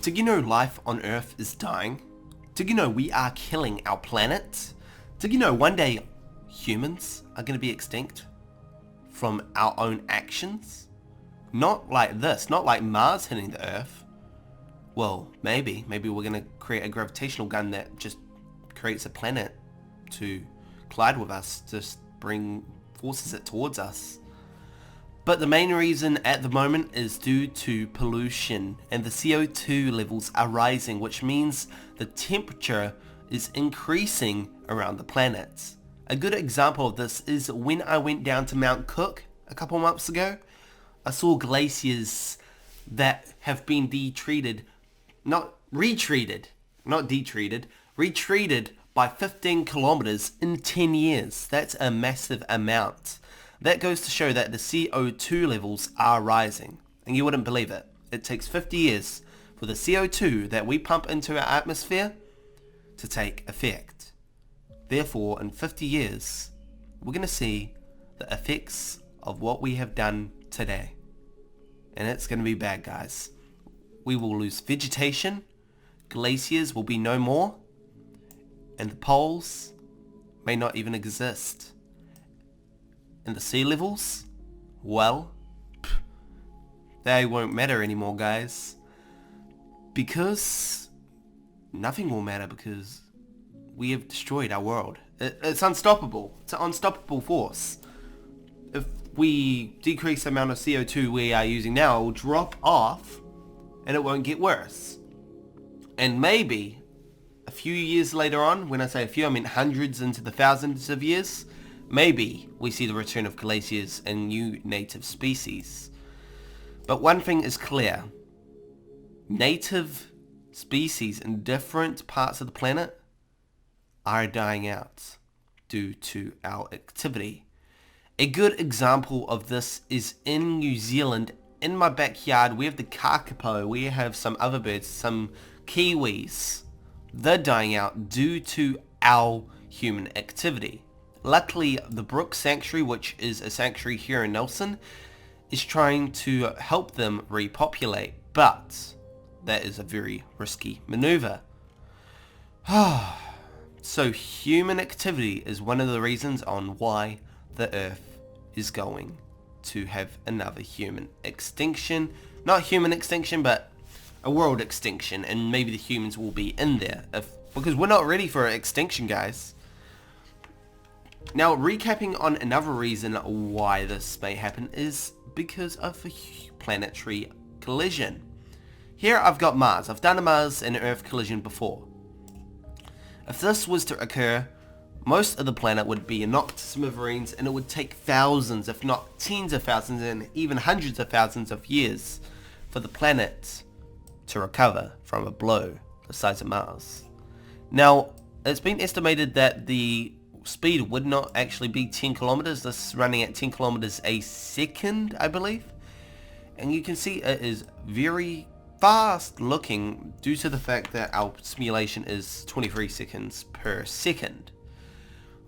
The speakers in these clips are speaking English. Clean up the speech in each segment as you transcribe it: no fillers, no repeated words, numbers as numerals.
Did you know life on Earth is dying? Did you know we are killing our planet? Did you know one day humans are going to be extinct from our own actions? Not like this, not like Mars hitting the Earth. Well, maybe we're going to create a gravitational gun that just creates a planet to collide with us, just forces it towards us. But the main reason at the moment is due to pollution, and the CO2 levels are rising, which means the temperature is increasing around the planet. A good example of this is when I went down to Mount Cook a couple months ago. I saw glaciers that have been retreated by 15 kilometers in 10 years. That's a massive amount. That goes to show that the CO2 levels are rising. And you wouldn't believe it. It takes 50 years for the CO2 that we pump into our atmosphere to take effect. Therefore, in 50 years, we're going to see the effects of what we have done today. And it's going to be bad, guys. We will lose vegetation, glaciers will be no more, and the poles may not even exist. And the sea levels, well, they won't matter anymore, guys. Because nothing will matter, because we have destroyed our world. It's unstoppable. It's an unstoppable force. If we decrease the amount of CO2 we are using now, it will drop off and it won't get worse. And maybe a few years later on, when I say a few, I mean hundreds into the thousands of years, maybe we see the return of glaciers and new native species. But one thing is clear. Native species in different parts of the planet are dying out due to our activity. A good example of this is in New Zealand. In my backyard, we have the kakapo, we have some other birds, some kiwis. They're dying out due to our human activity. Luckily, the Brook Sanctuary, which is a sanctuary here in Nelson, is trying to help them repopulate, but that is a very risky maneuver. So human activity is one of the reasons on why the Earth is going to have another human extinction. Not human extinction, but a world extinction, and maybe the humans will be in there, because we're not ready for extinction, guys. Now, recapping on another reason why this may happen is because of a planetary collision. Here I've got Mars. I've done a Mars and Earth collision before. If this was to occur, most of the planet would be knocked to smithereens, and it would take thousands, if not tens of thousands, and even hundreds of thousands of years for the planet to recover from a blow the size of Mars. Now, it's been estimated that the speed would not actually be 10 kilometers. This is running at 10 kilometers a second, I believe. And you can see it is very fast looking due to the fact that our simulation is 23 seconds per second.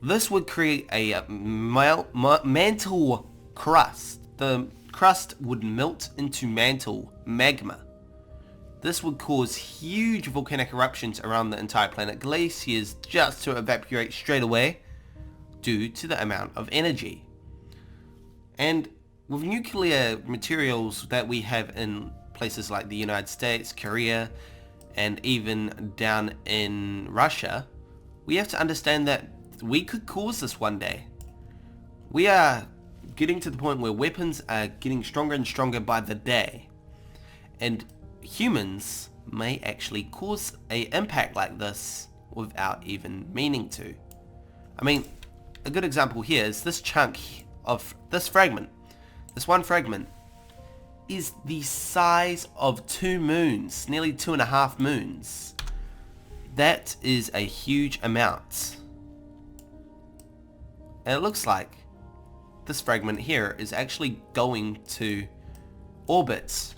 This would create a mantle crust. The crust would melt into mantle magma. This would cause huge volcanic eruptions around the entire planet, glaciers just to evaporate straight away due to the amount of energy. And with nuclear materials that we have in places like the United States, Korea, and even down in Russia, we have to understand that we could cause this one day. We are getting to the point where weapons are getting stronger and stronger by the day. And humans may actually cause an impact like this without even meaning to. I mean, a good example here is this chunk of this fragment. This one fragment is the size of 2 moons, nearly 2.5 moons. That is a huge amount. And it looks like this fragment here is actually going to orbit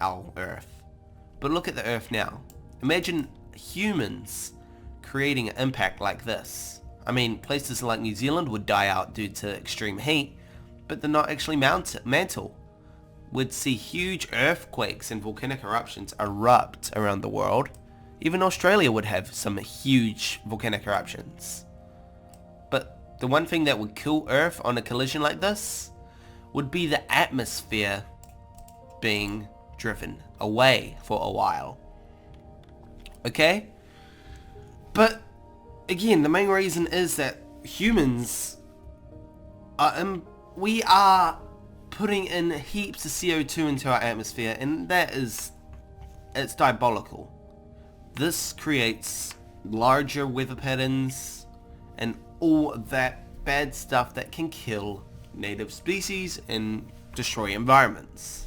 our Earth. But look at the Earth now. Imagine humans creating an impact like this. I mean, places like New Zealand would die out due to extreme heat, but they're not actually mantle. would see huge earthquakes and volcanic eruptions erupt around the world. Even Australia would have some huge volcanic eruptions. But the one thing that would kill Earth on a collision like this would be the atmosphere being driven away for a while. Okay? But again, the main reason is that humans we are putting in heaps of CO2 into our atmosphere, and it's diabolical. This creates larger weather patterns and all that bad stuff that can kill native species and destroy environments.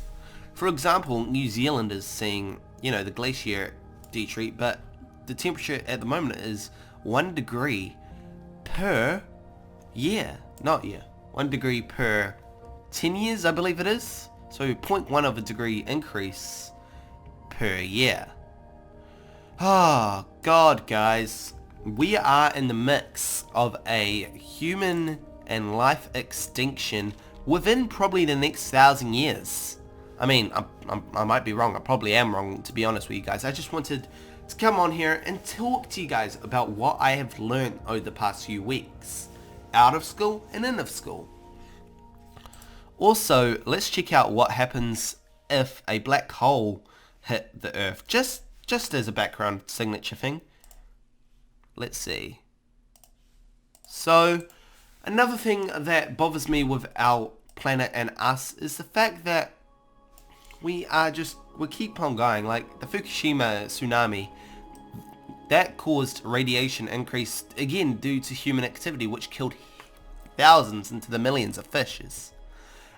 For example, New Zealand is seeing, the glacier retreat, but the temperature at the moment is 1 degree per year. Not year. 1 degree per 10 years, I believe it is. So 0.1 of a degree increase per year. Oh, God, guys. We are in the mix of a human and life extinction within probably the next 1,000 years. I mean, I might be wrong. I probably am wrong, to be honest with you guys. I just wanted to come on here and talk to you guys about what I have learned over the past few weeks. Out of school and in of school. Also, let's check out what happens if a black hole hit the Earth. Just as a background signature thing. Let's see. So, another thing that bothers me with our planet and us is the fact that we keep on going. Like the Fukushima tsunami, that caused radiation increase again due to human activity, which killed thousands into the millions of fishes.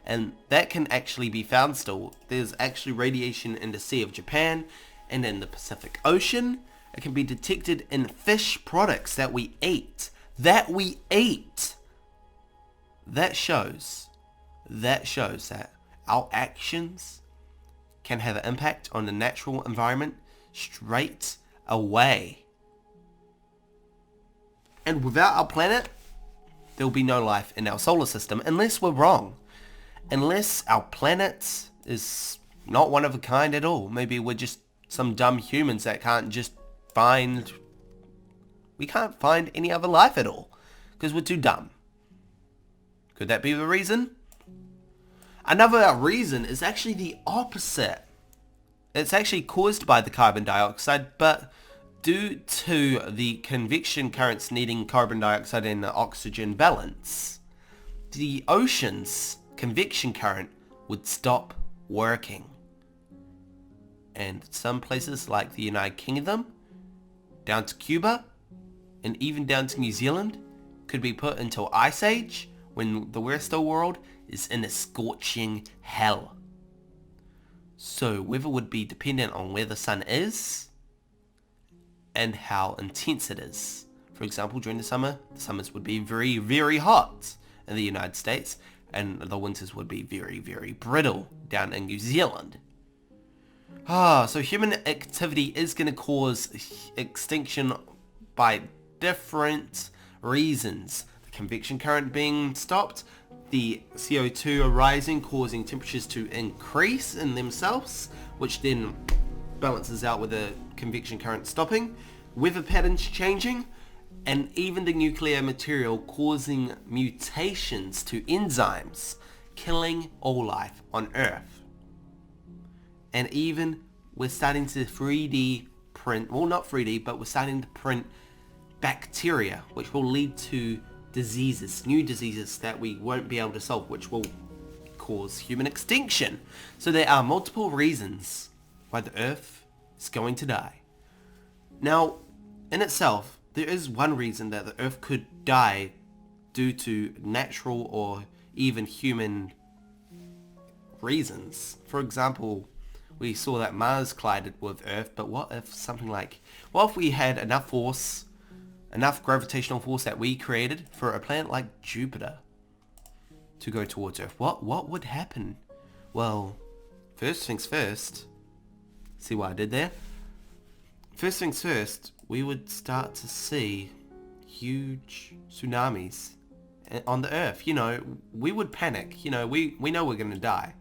And that can actually be found still. There's actually radiation in the Sea of Japan and in the Pacific Ocean. It can be detected in fish products that we eat. That shows that our actions can have an impact on the natural environment straight away. And without our planet, there will be no life in our solar system, unless we're wrong. Unless our planet is not one of a kind at all. Maybe we're just some dumb humans that we can't find any other life at all, because we're too dumb. Could that be the reason? Another reason is actually the opposite. It's actually caused by the carbon dioxide, but due to the convection currents needing carbon dioxide in the oxygen balance, the ocean's convection current would stop working. And some places like the United Kingdom, down to Cuba, and even down to New Zealand could be put into ice age when the rest of the world is in a scorching hell. So weather would be dependent on where the sun is and how intense it is. For example, during the summer, the summers would be very, very hot in the United States, and the winters would be very, very brittle down in New Zealand. So human activity is going to cause extinction by different reasons. The convection current being stopped, the CO2 arising, causing temperatures to increase in themselves, which then balances out with the convection current stopping, weather patterns changing, and even the nuclear material causing mutations to enzymes, killing all life on Earth. And even we're starting to 3D print, well, not 3D, but we're starting to print bacteria, which will lead to diseases, new diseases that we won't be able to solve, which will cause human extinction. So there are multiple reasons why the Earth is going to die. Now, in itself, there is one reason that the Earth could die due to natural or even human reasons. For example, we saw that Mars collided with Earth, but what if we had enough gravitational force that we created for a planet like Jupiter to go towards Earth? What would happen? Well, first things first, see what I did there? First things first, we would start to see huge tsunamis on the Earth. We would panic. We know we're going to die.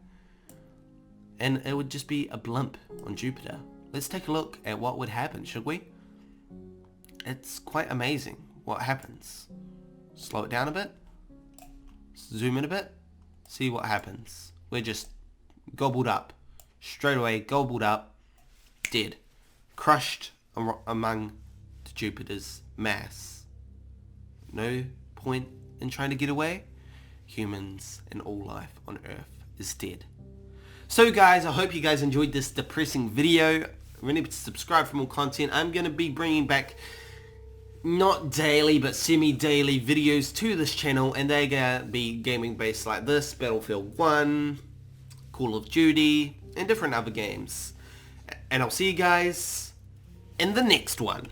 and it would just be a blimp on Jupiter. Let's take a look at what would happen, should we? It's quite amazing what happens. Slow it down a bit. Zoom in a bit. See what happens. We're just gobbled up. Straight away, gobbled up. Dead. Crushed among Jupiter's mass. No point in trying to get away. Humans and all life on Earth is dead. So guys, I hope you guys enjoyed this depressing video. Remember to subscribe for more content. I'm going to be bringing back not daily but semi-daily videos to this channel, and they're going to be gaming based like this, Battlefield 1, Call of Duty, and different other games. And I'll see you guys in the next one.